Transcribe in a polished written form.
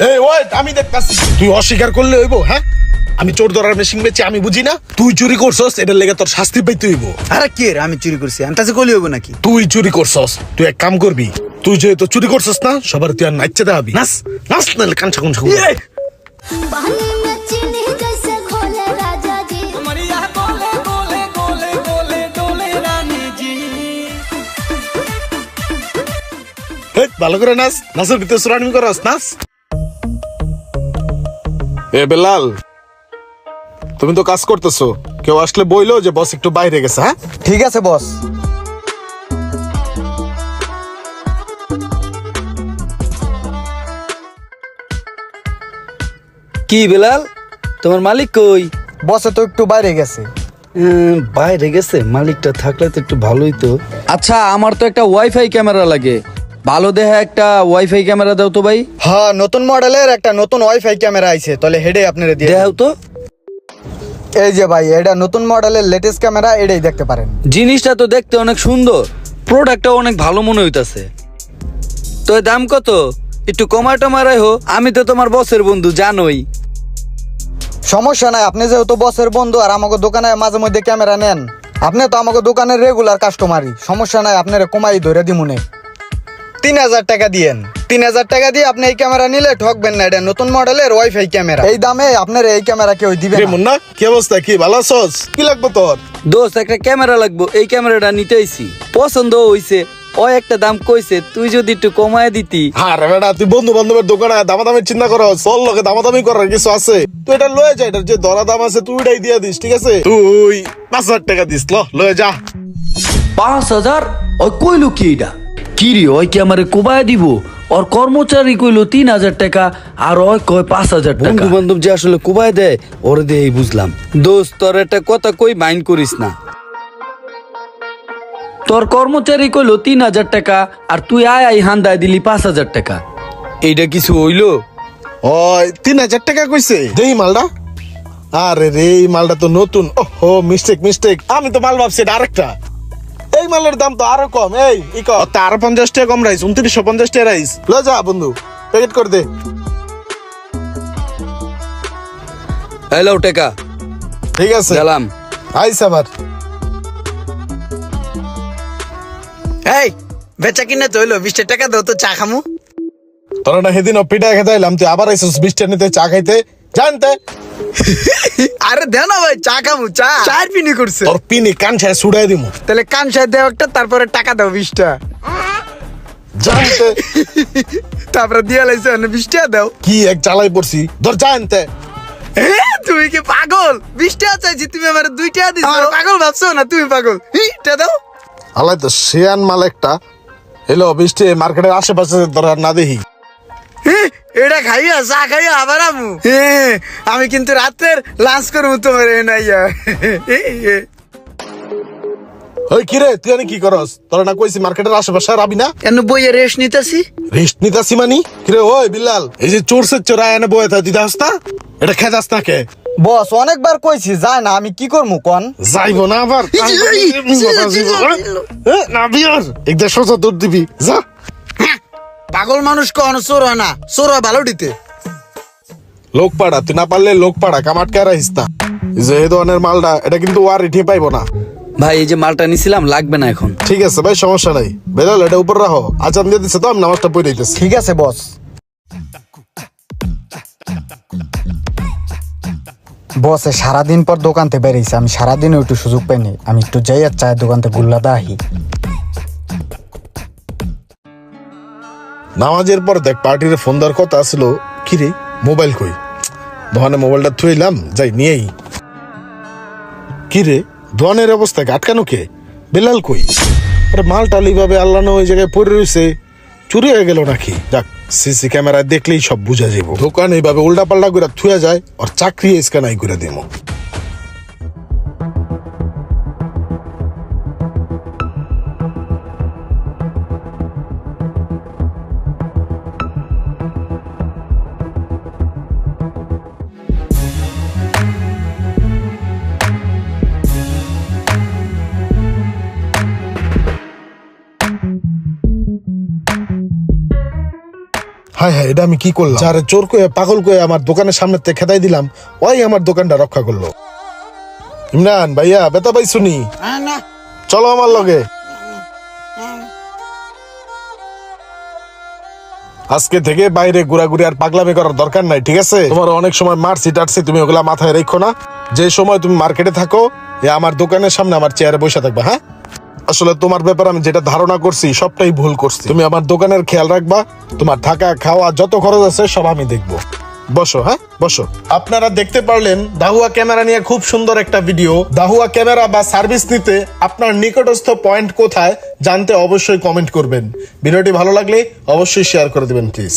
এই ওয়েট, আমি দেখতাছি। তুই অস্বীকার করলে হইব? হ্যাঁ, আমি চোর ধরার মেশিন বেচি, আমি বুঝি না? তুই চুরি করছস, এটার লেগে তোর শাস্তি পাইতে হইব। আরে কে রে, আমি চুরি করছি? আমি তাছে কলি হইব নাকি? তুই চুরি করছস, তুই এক কাম করবি। তুই যেহেতু চুরি করছস না, সবার তুই আর নাচতে দেখাবি। নাচ নাচ, নাহলে কাঞ্চা কুঞ্চা पानी में चीनी जैसे घोले राजा जी। मरिया बोले बोले बोले बोले डोले रानी जी। ভালো করে নাচ, নাচের ভিতরে সুরানি করস, নাচ। এ বেলাল, তুমি তো কাজ করতেছো, কেউ আসলে বইলো যে বস একটু বাইরে গেছে। হ্যাঁ, ঠিক আছে বস। কি বেলাল, তোমার মালিক কই? বসে তো একটু বাইরে গেছে। বাইরে গেছে? মালিকটা থাকলে তো একটু ভালোই তো। আচ্ছা, আমার তো একটা ওয়াইফাই ক্যামেরা লাগে, ভালো দেখা একটা ওয়াইফাই ক্যামেরা দাও তো ভাই। হ্যাঁ, নতুন মডেলের একটা নতুন ওয়াইফাই ক্যামেরা আইছে, তাহলে হেডে আপনারা দিয়ে দেখাও তো। এই যে ভাই, এটা নতুন মডেলের লেটেস্ট ক্যামেরা, এটাই দেখতে পারেন। জিনিসটা তো দেখতে অনেক সুন্দর, প্রোডাক্টটা অনেক ভালো মনে হইতাছে। তো এর দাম কত? একটু কমায় টমায় হো, আমি তো তোমার বসের বন্ধু, জানোই। সমস্যা নাই, আপনি যেহেতু বসের বন্ধু আর আমাকে দোকানে মাঝে মধ্যে ক্যামেরা নেন, আপনি তো আমাকে দোকানের রেগুলার কাস্টমারই। সমস্যা নাই, আপনারা কমাই ধরে দিমুনে। 3000 টাকা দিয়েন। 3000 টাকা দিয়ে আপনি এই ক্যামেরা নিলে ঠকবেন না। এটা নতুন মডেলের ওয়াইফাই ক্যামেরা, এই দামে আপনার এই ক্যামেরা কেউ দিবে রে না। মুন্না, কি অবস্থা? কি ভালো আছস? কি লাগবে তোর? দোস্ত, একটা ক্যামেরা লাগবো, এই ক্যামেরাটা নিতে আইছি, পছন্দ হইছে। ও একটা দাম কইছে, তুই যদি একটু কমায় দিতি। আরে বেটা, তুই বন্ধু বান্ধবের দোকানে দামাদামি চিন্তা করো, চল লোকে দামাদামি করার কিছু আছে? তুই এটা লয়ে যা, এটার যে দরা দাম আছে তুই এটাই দিয়ে দিস, ঠিক আছে? তুই 5000 টাকা দিস, লয়ে যা। 5000? ওই কইলো কি এটা? কি রে, ওই কি আমারে কোবায় দিব? ওর কর্মচারী কইলো 3000 টাকা, আর ওই কয় 5000 টাকা। বন্ধু বান্ধব যে আসলে কোবায় দেয়, ওরে দিয়ে বুঝলাম। দোস্ত, তোর একটা কথা কই, মাইন্ড করিস না। তোর কর্মচারী কইলো 3000 টাকা, আর তুই আই হান্দায় দিলি 5000 টাকা। এইটা কিছু হইলো? ওই 3000 টাকা কইছে, দেই মালটা। আরে রে, এই মালটা তো নতুন। ওহো, মিস্টেক। আমি তো মাল ভাবছি এটা আরেকটা। এই মালের দাম তো আরো কম। এই আরো 50 টাকা কম রাইস, 2950 টাকা রাইস। লয়ে যা বন্ধু, প্যাকেট করে দে। হ্যালো টাকা, ঠিক আছে, গেলাম। আইস আবার। এই বেচা কিনে তো হইলো, 20 টাকা দাও তো, চা খামু। তোরা না সেদিন পিঠা খেতে এলাম, তুই আবার আইসিস 20 টাকা নিতে, চা খাইতে জানতে। আরে দেও না ভাই, চা খামু। চার পিনি করছে। তোর পিনি কান ছায় ছুড়াই দিমু তাহলে কান সাহেব দেও একটা, তারপরে টাকা দাও 20টা। জানতে। তারপরে দিয়ে লাইছে 20 টাকা দাও। কি এক চালাই পড়ছি, ধর জানতে। তুমি কি পাগল? 20 টাকা চাইছি, তুমি আমার 2 টাকা দিছো। পাগল ভাবছো না তুমি? পাগল। টা দাও। আলাই তো শিয়ান মাল একটা। এলো 20 টাকা মার্কেটের আশেপাশে ধর আর না দেখি। এটা খাইয়া চা খাইয়া আবার আমু। আমি কিন্তু রাতের লাঞ্চ করবো তোমার নাইয়া। ওই কি রে, তুই আনি কি করস? তোরা না কইছি মার্কেটের আশেপাশে রাবি না। কেন বইয়ে রেস্ট নিতেছি? রেস্ট নিতাছি মানি? কিরে ওই বিল্লাল, এই যে চোরসের চোরা এনে বয়ে থাকে, তুই দাস না? এটা খেদাস না কে? বস অনেকবার কইছি, যায় না, আমি কি করবো কন? যাইবো না আবার? না বিয়ার একদম সোজা দৌড় দিবি, যা। পাগল মানুষ কখনো চোর হয় না, চোর হয় ভালো দিতে। লোক পাড়া, তুই না পারলে লোক পাড়া, কামাট কে রাখিস না। এই যে এই ধরনের মালটা, এটা কিন্তু ওয়ার রিঠে পাইবো না। ভাই, এই যে মালটা নিছিলাম, লাগবে না এখন। ঠিক আছে ভাই, সমস্যা নাই। বেলাল, এটা উপর রাখো, আজান দিয়ে দিচ্ছে তো, আমি নামাজটা পড়ে দিতেছি। ঠিক আছে বস। বসে সারাদিন পর দোকানতে বেরিয়েছে, আমি সারাদিনও একটু সুযোগ পাইনি। আমি একটু যাই আর চায়ের দোকানতে গুল্লা দাহি। নামাজের পর দেখ পার্টির ফোন দেওয়ার কথা আসলো। কি রে, মোবাইল কই? দোকানে মোবাইলটা থুইলাম, যাই নিয়েই। কি রে, দোকানের অবস্থা আটকানো কে? বেলাল কই? আরে মালটাল এইভাবে আল্লাহ না ওই জায়গায় পড়ে রয়েছে, চুরি হয়ে গেল নাকি? যাক, সিসি ক্যামেরায় দেখলেই সব বুঝা যাব। দোকান এইভাবে উল্টা পাল্টা করে থুয়া যায়, আর চাকরি স্ক্যানাই করে দেবো। হায় হায়, এটা আমি কি করলাম? যারে চোর কয়ে পাগল কয়ে আমার দোকানের সামনে থেকে খেদাই দিলাম, ওই আমার দোকানটা রক্ষা করলো। ইমরান ভাইয়া, বেতা পাইছুনি? চলো আমার লগে। আজকে থেকে বাইরে ঘোরাঘুরি আর পাগলামি করার দরকার নাই, ঠিক আছে? তোমার অনেক সময় মারছি টাটছি, তুমি ওগুলা মাথায় রেখো না। যে সময় তুমি মার্কেটে থাকো, আমার দোকানের সামনে আমার চেয়ারে বসে থাকবা। হ্যাঁ, আসলে তোমার ব্যাপারে আমি যেটা ধারণা করছি সবটাই ভুল করছি। তুমি আমার দোকানের খেয়াল রাখবা, তোমার থাকা খাওয়া যত খরচ আছে সব আমি দেখবো। বসো, হ্যাঁ বসো। আপনারা দেখতে পারলেন দাহুয়া ক্যামেরা নিয়ে খুব সুন্দর একটা ভিডিও। দাহুয়া ক্যামেরা বা সার্ভিস নিতে আপনার নিকটস্থ পয়েন্ট কোথায় জানতে অবশ্যই কমেন্ট করবেন। ভিডিওটি ভালো লাগলে অবশ্যই শেয়ার করে দিবেন প্লিজ।